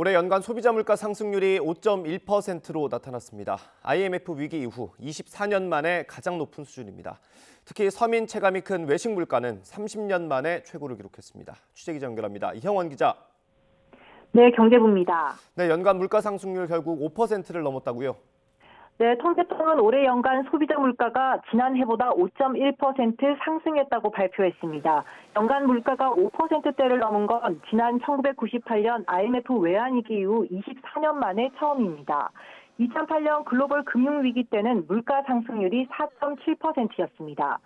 올해 연간 소비자 물가 상승률이 5.1%로 나타났습니다. IMF 위기 이후 24년 만에 가장 높은 수준입니다. 특히 서민 체감이 큰 외식 물가는 30년 만에 최고를 기록했습니다. 취재기자 연결합니다. 이형원 기자. 네, 경제부입니다. 네, 연간 물가 상승률 결국 5%를 넘었다고요? 네, 통계청은 올해 연간 소비자 물가가 지난해보다 5.1% 상승했다고 발표했습니다. 연간 물가가 5%대를 넘은 건 지난 1998년 IMF 외환위기 이후 24년 만에 처음입니다. 2008년 글로벌 금융위기 때는 물가 상승률이 4.7%였습니다.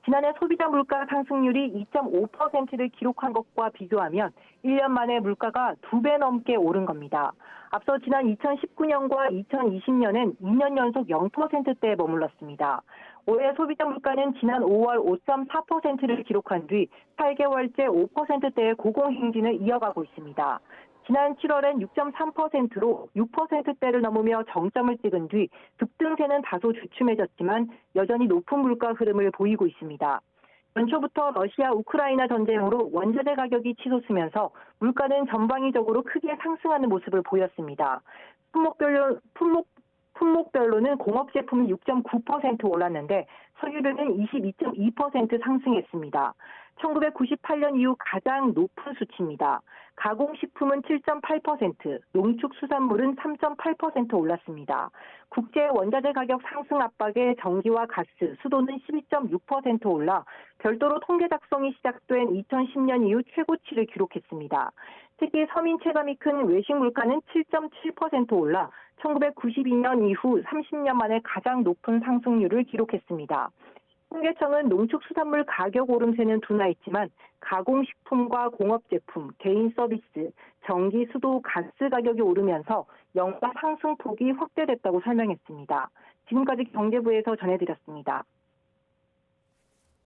지난해 소비자 물가 상승률이 2.5%를 기록한 것과 비교하면 1년 만에 물가가 2배 넘게 오른 겁니다. 앞서 지난 2019년과 2020년은 2년 연속 0%대에 머물렀습니다. 올해 소비자 물가는 지난 5월 5.4%를 기록한 뒤 8개월째 5%대의 고공행진을 이어가고 있습니다. 지난 7월엔 6.3%로 6%대를 넘으며 정점을 찍은 뒤 급등세는 다소 주춤해졌지만 여전히 높은 물가 흐름을 보이고 있습니다. 연초부터 러시아 우크라이나 전쟁으로 원자재 가격이 치솟으면서 물가는 전방위적으로 크게 상승하는 모습을 보였습니다. 품목별로는 공업 제품이 6.9% 올랐는데 석유류는 22.2% 상승했습니다. 1998년 이후 가장 높은 수치입니다. 가공식품은 7.8%, 농축수산물은 3.8% 올랐습니다. 국제 원자재 가격 상승 압박에 전기와 가스, 수도는 12.6% 올라 별도로 통계 작성이 시작된 2010년 이후 최고치를 기록했습니다. 특히 서민 체감이 큰 외식 물가는 7.7% 올라 1992년 이후 30년 만에 가장 높은 상승률을 기록했습니다. 통계청은 농축수산물 가격 오름세는 둔화했지만 가공식품과 공업제품, 개인 서비스, 전기, 수도, 가스 가격이 오르면서 연간 상승폭이 확대됐다고 설명했습니다. 지금까지 경제부에서 전해드렸습니다.